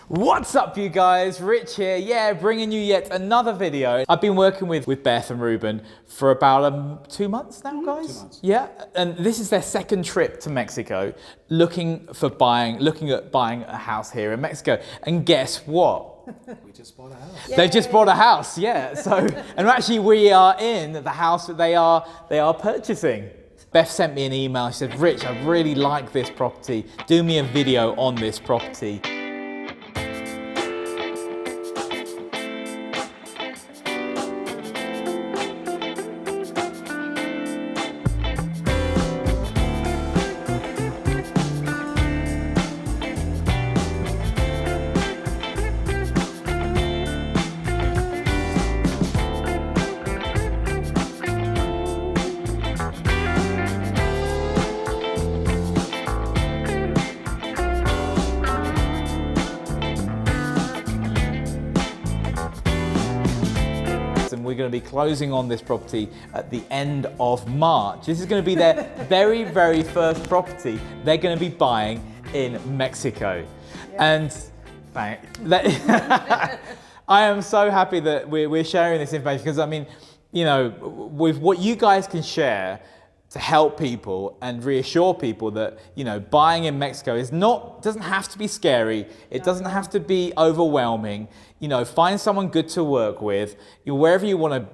What's up, you guys? Rich here, yeah, bringing you yet another video. I've been working with Beth and Ruben for about 2 months now, guys. 2 months. Yeah, and this is their second trip to Mexico, looking at buying a house here in Mexico. And guess what? We just bought a house. They've just bought a house, yeah. So, and actually we are in the house that they are purchasing. Beth sent me an email. She said, Rich, I really like this property. Do me a video on this property. And we're going to be closing on this property at the end of March. This is going to be their very, very first property they're going to be buying in Mexico. Yeah. And I am so happy that we're sharing this information because, I mean, you know, with what you guys can share to help people and reassure people that, you know, buying in Mexico doesn't have to be scary. It doesn't have to be overwhelming. You know, find someone good to work with. Wherever you want to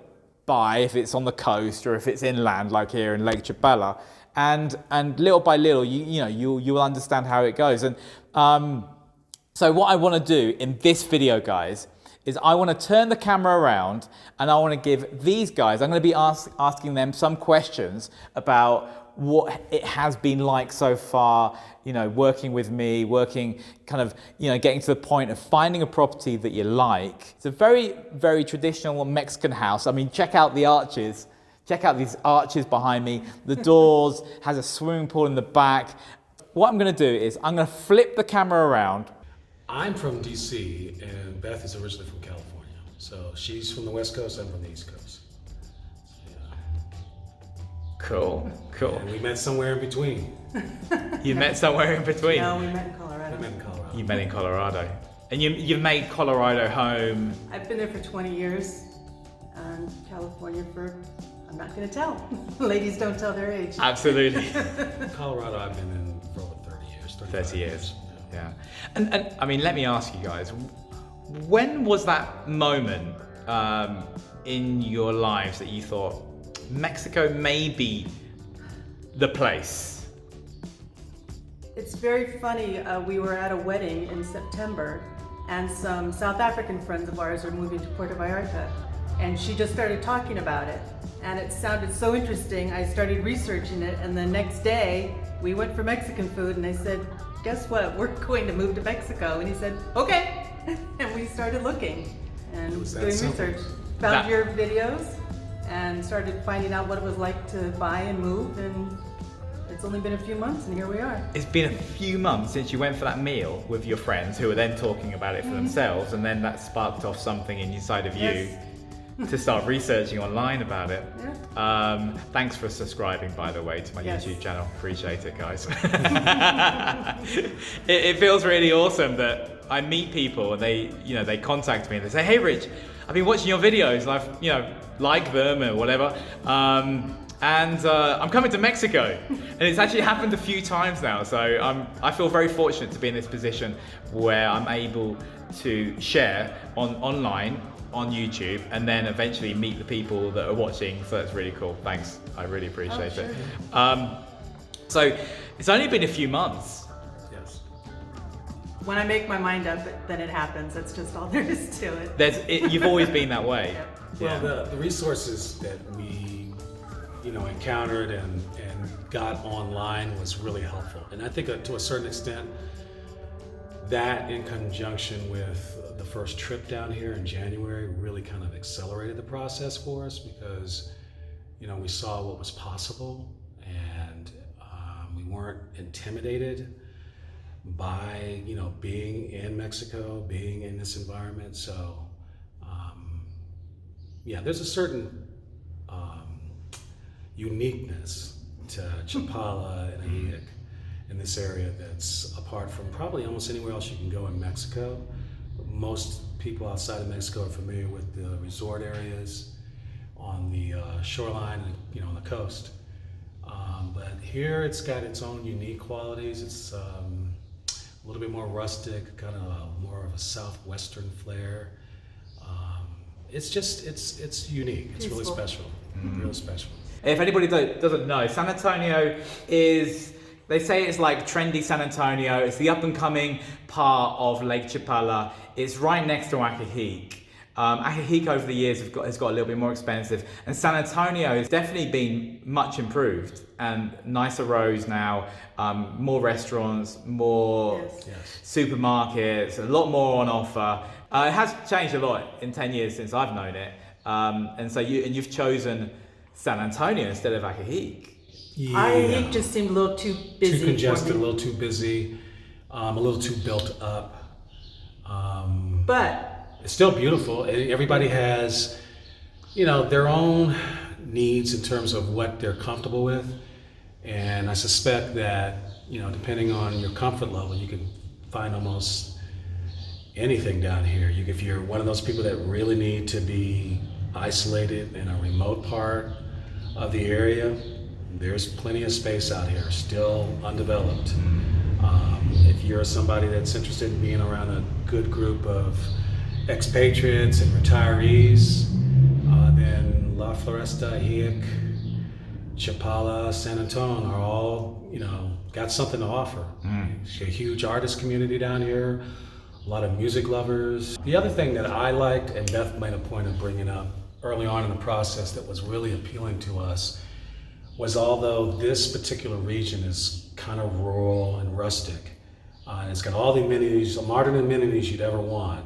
buy, if it's on the coast or if it's inland, like here in Lake Chapala, and little by little, you'll understand how it goes. And so what I want to do in this video, guys, is I want to turn the camera around and I want to give these guys, I'm going to be asking them some questions about what it has been like so far, you know, working with me, getting to the point of finding a property that you like. It's a very, very traditional Mexican house. I mean, check out the arches. Check out these arches behind me. The doors, has a swimming pool in the back. What I'm going to do is I'm going to flip the camera around. I'm from DC and Beth is originally from California. So she's from the West Coast, I'm from the East Coast. So, yeah. Cool. And we met somewhere in between. You met somewhere in between? No, we met in Colorado. You met in Colorado. And you've made Colorado home. I've been there for 20 years and California I'm not going to tell. Ladies don't tell their age. Absolutely. Colorado I've been in for over 30 years. 30 years. Yeah. And I mean, let me ask you guys, when was that moment in your lives that you thought Mexico may be the place? It's very funny. We were at a wedding in September and some South African friends of ours are moving to Puerto Vallarta. And she just started talking about it. And it sounded so interesting. I started researching it. And the next day we went for Mexican food and I said, guess what? We're going to move to Mexico. And he said, okay. And we started looking and doing research. Found your videos and started finding out what it was like to buy and move. And it's only been a few months and here we are. It's been a few months since you went for that meal with your friends who were then talking about it for themselves. And then that sparked off something inside of you to start researching online about it. Yeah. Thanks for subscribing, by the way, to my YouTube channel. Appreciate it, guys. it feels really awesome that I meet people and they contact me and they say, hey Rich, I've been watching your videos and I've liked them or whatever. And I'm coming to Mexico. And it's actually happened a few times now. So I feel very fortunate to be in this position where I'm able to share online on YouTube and then eventually meet the people that are watching. So that's really cool. Thanks. I really appreciate it. So it's only been a few months. Yes. When I make my mind up, then it happens. That's just all there is to it. You've always been that way. Well, the resources that we, encountered and got online was really helpful. And I think to a certain extent, that in conjunction with the first trip down here in January really kind of accelerated the process for us because, we saw what was possible and we weren't intimidated by, being in Mexico, being in this environment. So, there's a certain uniqueness to Chapala and Ajijic in this area that's apart from probably almost anywhere else you can go in Mexico. most people outside of Mexico are familiar with the resort areas on the shoreline and on the coast. But here it's got its own unique qualities. It's a little bit more rustic, kind of more of a southwestern flair. It's unique. It's really special. Real special. If anybody doesn't know, San Antonio is, they say it's like trendy San Antonio. It's the up and coming part of Lake Chapala. It's right next to Ajijic. Ajijic over the years has got a little bit more expensive, and San Antonio has definitely been much improved and nicer roads now, more restaurants, more supermarkets, a lot more on offer. It has changed a lot in 10 years since I've known it, and so you've chosen San Antonio instead of Ajijic. Ajijic just seemed a little too busy. Too congested, a little too busy, a little too built up. But it's still beautiful. Everybody has, their own needs in terms of what they're comfortable with. And I suspect that, depending on your comfort level, you can find almost anything down here. If you're one of those people that really need to be isolated in a remote part of the area, there's plenty of space out here, still undeveloped. If you're somebody that's interested in being around a good group of expatriates and retirees, then La Floresta, Ajijic, Chapala, San Antonio are all, got something to offer. There's a huge artist community down here, a lot of music lovers. The other thing that I liked, and Beth made a point of bringing up early on in the process that was really appealing to us, was although this particular region is kind of rural and rustic, and it's got all the amenities, the modern amenities you'd ever want,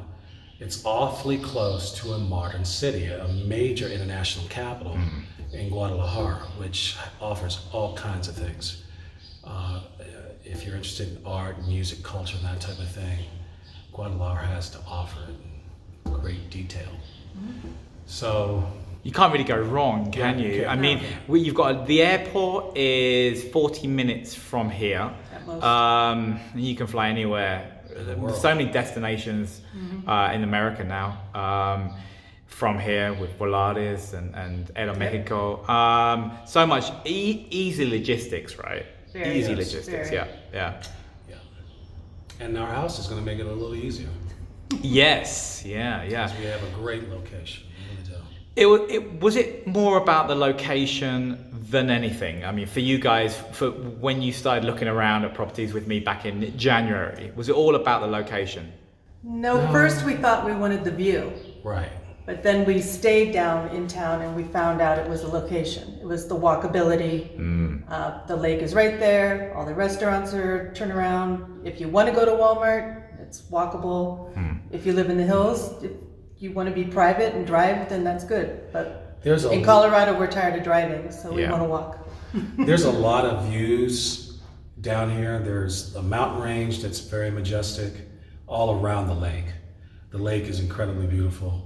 it's awfully close to a modern city, a major international capital in Guadalajara, which offers all kinds of things. If you're interested in art, music, culture, and that type of thing, Guadalajara has to offer it in great detail. So you can't really go wrong, can you? I mean, you've got the airport is 40 minutes from here. You can fly anywhere. There's so many destinations in America now from here with Volaris and Aeromexico. So much easy logistics, right? Easy logistics, yeah. And our house is going to make it a little easier. Yes, yeah. Because we have a great location. Was it more about the location than anything? I mean, for you guys, for when you started looking around at properties with me back in January, was it all about the location? No, first we thought we wanted the view. Right. But then we stayed down in town and we found out it was the location. It was the walkability. The lake is right there. All the restaurants are turnaround. If you want to go to Walmart, it's walkable. If you live in the hills, if you want to be private and drive, then that's good. But in Colorado, we're tired of driving, so we want to walk. There's a lot of views down here. There's a mountain range that's very majestic all around the lake. The lake is incredibly beautiful.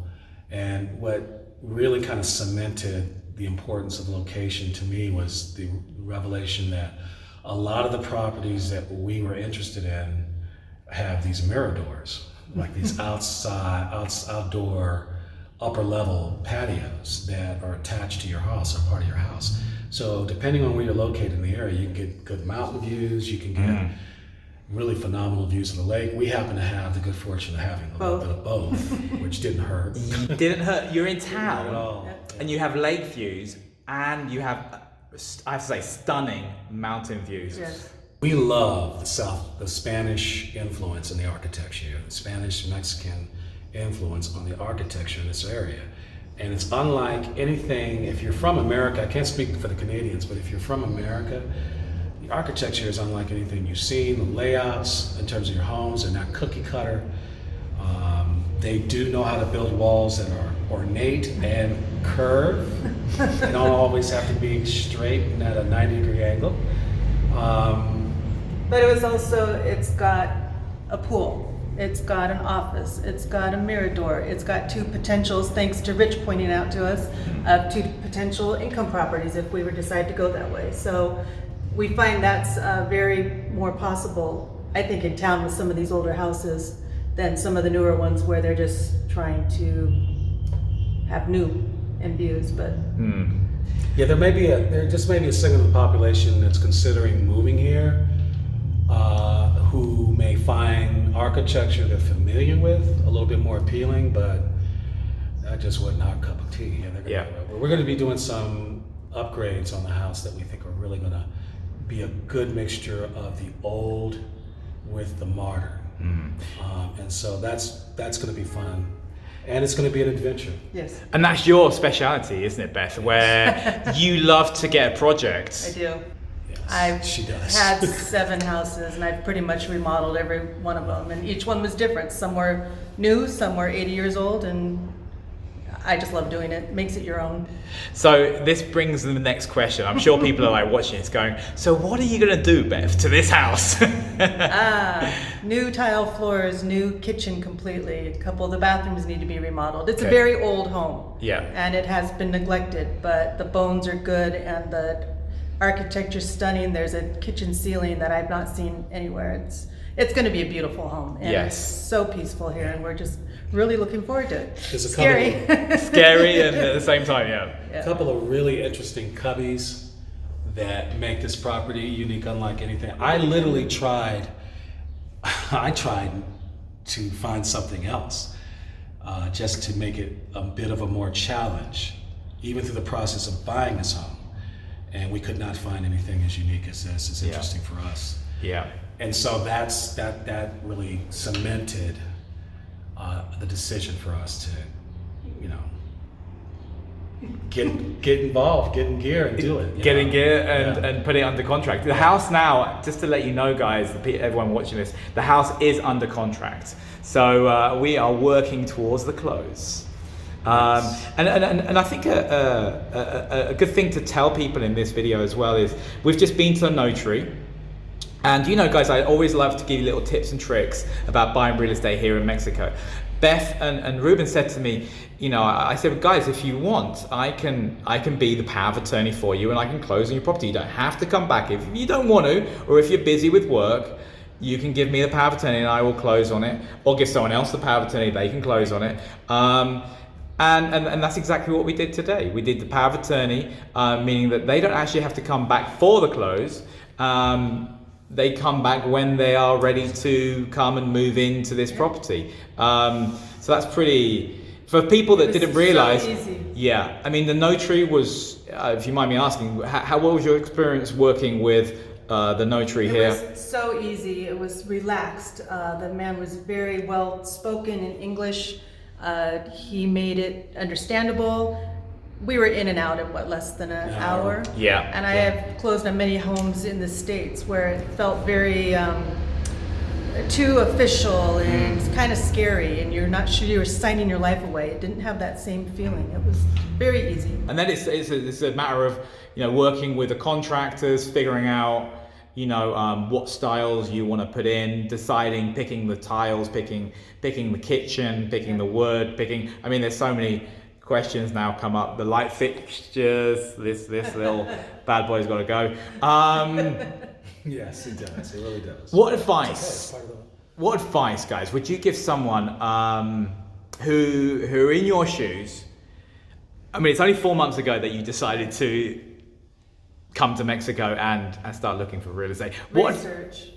And what really kind of cemented the importance of location to me was the revelation that a lot of the properties that we were interested in have these miradors, like these outdoor upper level patios that are attached to your house or part of your house. So depending on where you're located in the area, you can get good mountain views, you can get really phenomenal views of the lake. We happen to have the good fortune of having a little bit of both, which didn't hurt. It didn't hurt. You're in town, Not at all. and you have lake views, and you have, I have to say, stunning mountain views. Yes. We love the Spanish influence in the architecture, the Spanish-Mexican influence on the architecture in this area. And it's unlike anything, if you're from America, I can't speak for the Canadians, but if you're from America, the architecture is unlike anything you've seen. The layouts in terms of your homes are not cookie cutter. They do know how to build walls that are ornate and curved. They don't always have to be straight and at a 90-degree angle. But it was also, it's got a pool, it's got an office, it's got a mirador, it's got two potentials, thanks to Rich pointing out to us, of two potential income properties if we were decide to go that way. So we find that's very more possible, I think, in town with some of these older houses than some of the newer ones where they're just trying to have new and views. But yeah, there just may be a segment of the population that's considering moving here, who may find architecture they're familiar with a little bit more appealing, but that just wasn't our cup of tea. We're going to be doing some upgrades on the house that we think are really going to be a good mixture of the old with the modern. And so that's going to be fun. And it's going to be an adventure. yes, And that's your speciality, isn't it, Beth? Where you love to get a project. I do. Yes, she does. Had 7 houses, and I've pretty much remodeled every one of them, and each one was different. Some were new, some were 80 years old, and I just love doing it. Makes it your own. So this brings the next question. I'm sure people are like watching this going, so what are you going to do, Beth, to this house? New tile floors, new kitchen completely. A couple of the bathrooms need to be remodeled. It's a Okay. very old home. Yeah. And it has been neglected, but the bones are good and the architecture's stunning. There's a kitchen ceiling that I've not seen anywhere. It's going to be a beautiful home. And Yes. It's so peaceful here, and we're just really looking forward to it. There's a Scary. Scary and at the same time, yeah. A couple of really interesting cubbies that make this property unique, unlike anything. I literally tried to find something else, just to make it a bit of a more challenge, even through the process of buying this home. And we could not find anything as unique as this. It's interesting for us. Yeah. And so that really cemented the decision for us to, get involved, get in gear, and do it. Get in gear and put it under contract. The house now, just to let you know, guys, everyone watching this, the house is under contract. So we are working towards the close. And I think a good thing to tell people in this video as well is we've just been to a notary. And guys, I always love to give you little tips and tricks about buying real estate here in Mexico. Beth and Ruben said to me, I said, guys, if you want, I can be the power of attorney for you and I can close on your property. You don't have to come back. If you don't want to, or if you're busy with work, you can give me the power of attorney and I will close on it, or give someone else the power of attorney, they can close on it. And that's exactly what we did today. We did the power of attorney, meaning that they don't actually have to come back for the close. They come back when they are ready to come and move into this property. So that's pretty, for people that didn't realize. So easy. Yeah, I mean, the notary was, if you mind me asking, what was your experience working with the notary here? It was so easy. It was relaxed. The man was very well spoken in English. He made it understandable. We were in and out in less than an hour. Yeah. And I have closed on many homes in the States where it felt very too official and kind of scary, and you're not sure you were signing your life away. It didn't have that same feeling. It was very easy. And then it's a matter of working with the contractors, figuring out what styles you want to put in, deciding, picking the tiles, picking the kitchen, picking the wood, I mean, there's so many questions now come up. The light fixtures, this little bad boy's got to go. Yes, it does. It really does. What advice, guys, would you give someone who are in your shoes? I mean, it's only 4 months ago that you decided to come to Mexico and start looking for real estate. Research.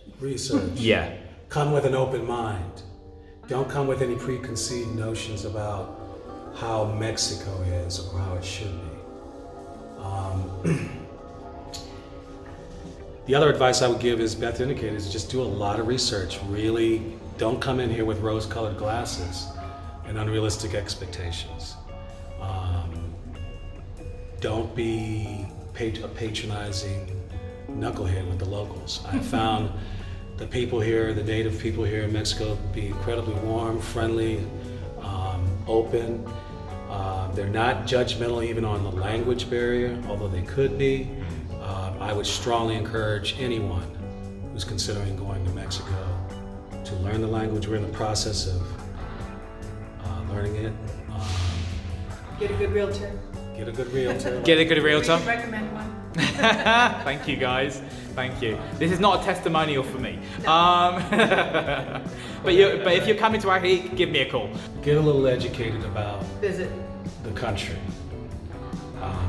Yeah. Come with an open mind. Don't come with any preconceived notions about how Mexico is or how it should be. The other advice I would give, as Beth indicated, is just do a lot of research. Really, don't come in here with rose-colored glasses and unrealistic expectations. Don't be a patronizing knucklehead with the locals. I found the people here, the native people here in Mexico, be incredibly warm, friendly, open. They're not judgmental even on the language barrier, although they could be. I would strongly encourage anyone who's considering going to Mexico to learn the language. We're in the process of learning it. Get a good realtor. Get a good realtor. Get a good realtor. Recommend one. Thank you, guys. Thank you. This is not a testimonial for me. But if you're coming to Ajijic, give me a call. Get a little educated about Visit. the country.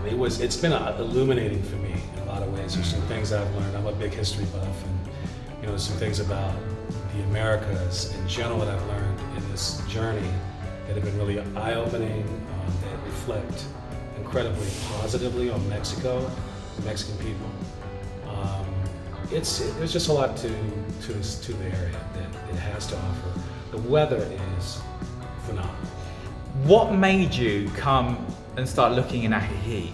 It's been illuminating for me in a lot of ways. There's some things I've learned. I'm a big history buff, and there's some things about the Americas in general that I've learned in this journey that have been really eye-opening, that reflect incredibly positively on Mexico, the Mexican people. There's just a lot to the area that it has to offer. The weather is phenomenal. What made you come and start looking in Ajijic?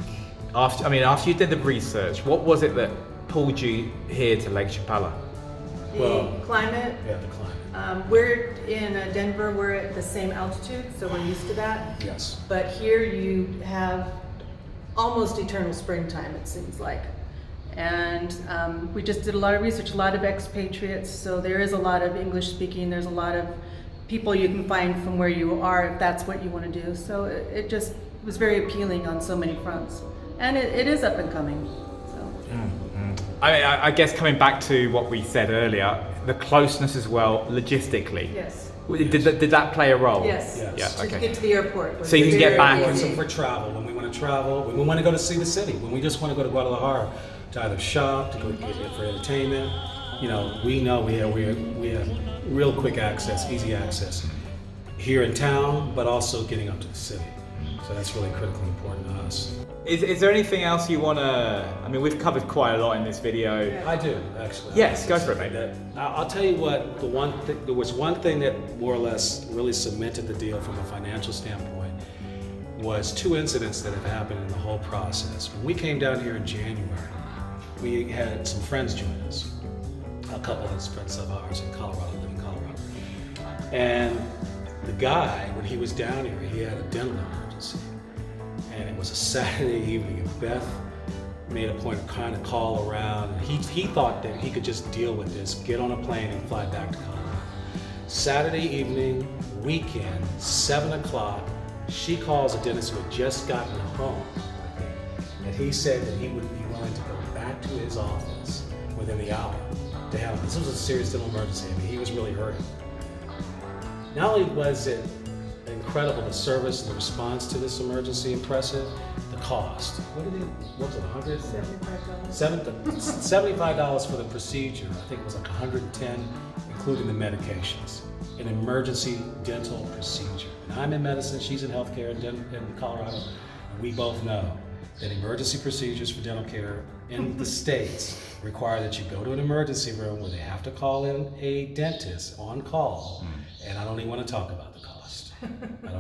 After you did the research, what was it that pulled you here to Lake Chapala? The climate. Yeah, the climate. We're in Denver, we're at the same altitude, so we're used to that. Yes. But here you have almost eternal springtime, it seems like. And we just did a lot of research, a lot of expatriates, so there is a lot of English speaking, there's a lot of people you can find from where you are if that's what you want to do. So it just was very appealing on so many fronts. And it is up and coming. So. I guess coming back to what we said earlier, the closeness as well, logistically. Yes. Did that play a role? Yes. Yes. Yeah, okay. To get to the airport. So you can get back And so for travel, when we want to travel, when we want to go to see the city, when we just want to go to Guadalajara to either shop, to go get it for entertainment, we know we have real quick access, easy access here in town, but also getting up to the city. So that's really critically important to us. Is there anything else you want to... we've covered quite a lot in this video. Yeah. I do, actually. Yes, go for it, mate. I'll tell you what, there was one thing that more or less really cemented the deal from a financial standpoint was two incidents that have happened in the whole process. When we came down here in January, we had some friends join us. A couple of friends of ours in Colorado, live in Colorado. And the guy, when he was down here, he had a dental emergency. And it was a Saturday evening, and Beth made a point of kind of call around. He thought that he could just deal with this, get on a plane and fly back to Colorado. Saturday evening, weekend, 7 o'clock, she calls a dentist who had just gotten home. And he said that he would be willing to go back to his office within the hour to have him. This was a serious dental emergency. He was really hurting. Not only was it incredible, the service and the response to this emergency impressive, the cost. What was it, $75 for the procedure. I think it was like $110, including the medications. An emergency dental procedure. And I'm in medicine, she's in healthcare in Colorado, and we both know that emergency procedures for dental care in the States require that you go to an emergency room where they have to call in a dentist on call, and I don't even want to talk about the cost.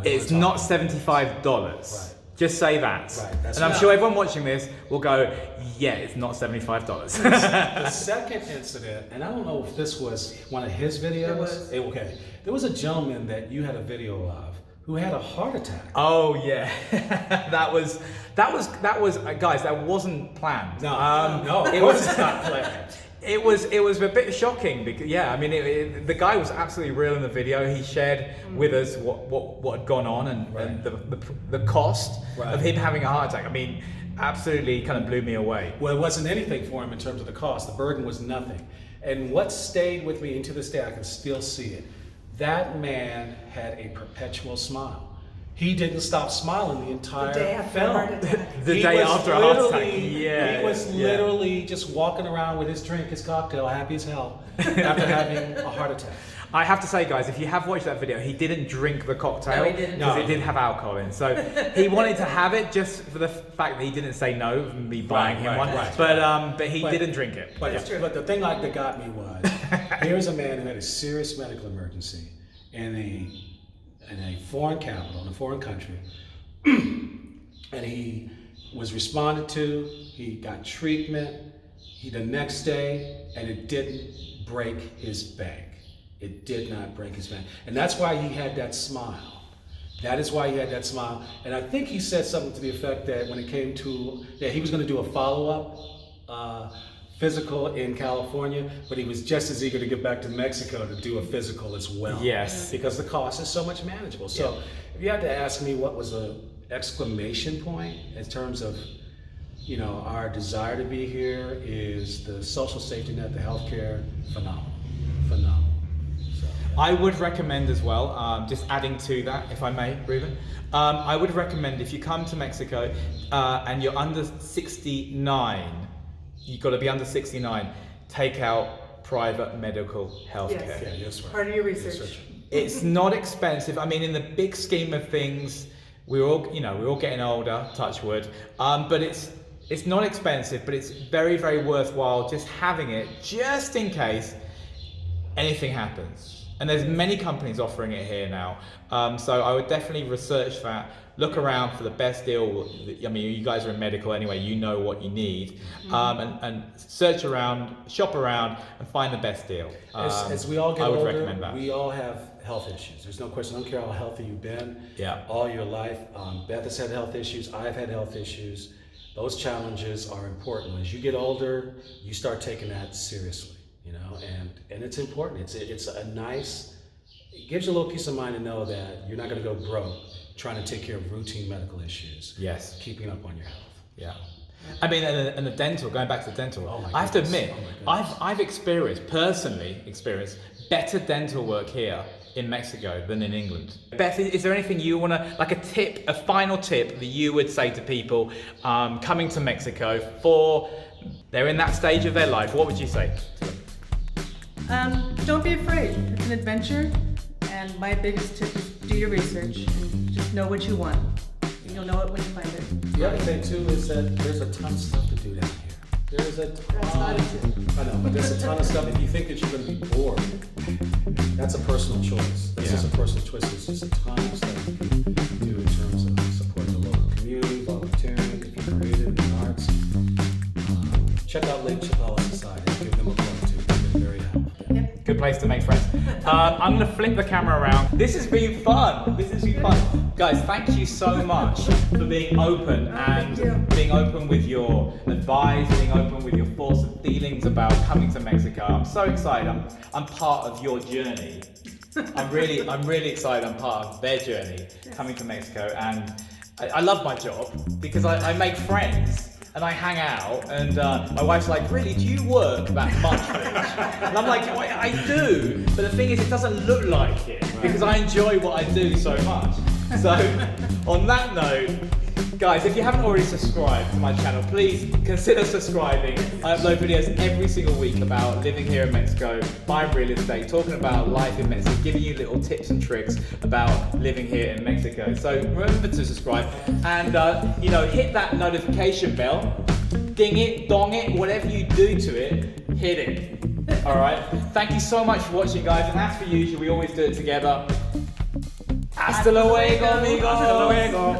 It's not $75. Right. Just say that. Right, that's and I'm right. sure everyone watching this will go, yeah, it's not $75. The second incident, and I don't know if this was one of his videos. It was. Okay. There was a gentleman that you had a video of who had a heart attack. Oh yeah, that was guys. That wasn't planned. No, it it was was not planned. It was a bit shocking because the guy was absolutely real in the video. He shared with us what had gone on and the cost of him having a heart attack. Absolutely kind of blew me away. Well, it wasn't anything for him in terms of the cost. The burden was nothing. And what stayed with me, and to this day I can still see it, that man had a perpetual smile. He didn't stop smiling the entire The day after film. a heart attack. The He day was after a heart attack. literally- Yeah. He was literally just walking around with his drink, his cocktail, happy as hell, after having a heart attack. I have to say, guys, if you have watched that video, he didn't drink the cocktail No, he didn't. because No. it did have alcohol in. So he wanted to have it just for the fact that he didn't say no of me buying him one. right. But he But- didn't drink it. But the thing that got me was, here's a man who had a serious medical emergency in a foreign capital, in a foreign country, and he was responded to, he got treatment, the next day, and it didn't break his bank. It did not break his bank. And that's why he had that smile. That is why he had that smile. And I think he said something to the effect that when it came to, that he was going to do a follow-up physical in California, but he was just as eager to get back to Mexico to do a physical as well. Yes. Because the cost is so much manageable. So if you had to ask me what was an exclamation point in terms of you know, our desire to be here is the social safety net, the healthcare, phenomenal. So, I would recommend as well, just adding to that, if I may, Ruben, I would recommend if you come to Mexico and you're under 69, you've got to be under 69, take out private medical healthcare. Yes. yes, right. Part of your research. Research. It's not expensive. I mean, in the big scheme of things, we're all getting older, touch wood, but it's not expensive, but it's very, very worthwhile just having it, just in case anything happens. And there's many companies offering it here now. So I would definitely research that, look around for the best deal. I mean, you guys are in medical anyway, you know what you need. And search around, shop around, and find the best deal. As we all get I would older, recommend that. we all have health issues. There's no question. I don't care how healthy you've been all your life. Beth has had health issues. I've had health issues. Those challenges are important. As you get older, you start taking that seriously, you know, and it's important. It's a nice, it gives you a little peace of mind to know that you're not going to go broke trying to take care of routine medical issues. Yes. Keeping up on your health. Yeah. I mean, and the dental, going back to the dental, Oh my I have to goodness. admit, Oh my goodness. I've personally experienced better dental work here in Mexico than in England. Beth, is there anything you want to, like a final tip that you would say to people coming to Mexico they're in that stage of their life? What would you say? Don't be afraid. It's an adventure, and my biggest tip is do your research and just know what you want. And you'll know it when you find it. The other thing too is that there's a ton of stuff to do down here. There's a That's not a tip. I know, but there's a ton of stuff. If you think that you're going to be bored, that's a personal choice. That's just a personal choice. There's just a ton of stuff you can do in terms of supporting the local community, volunteering, if you're creative in the arts. Check out Lake Chapala Society. Give them a call too. They've been very helpful. Yep. Good place to make friends. I'm going to flip the camera around. This has been fun. Guys, thank you so much for being open thank you. and being open with your advice, being open with your thoughts and feelings about coming to Mexico. I'm so excited. I'm part of your journey. I'm really excited. I'm part of their journey coming to Mexico, and I love my job because I make friends. And I hang out, and my wife's like, really, do you work that much, Rich? And I'm like, well, I do, but the thing is, it doesn't look like it, because I enjoy what I do so much. So, on that note, guys, if you haven't already subscribed to my channel, please consider subscribing. I upload videos every single week about living here in Mexico, buying real estate, talking about life in Mexico, giving you little tips and tricks about living here in Mexico. So remember to subscribe and hit that notification bell, ding it, dong it, whatever you do to it, hit it. All right. Thank you so much for watching, guys. And as per usual, we always do it together. Hasta luego, amigos.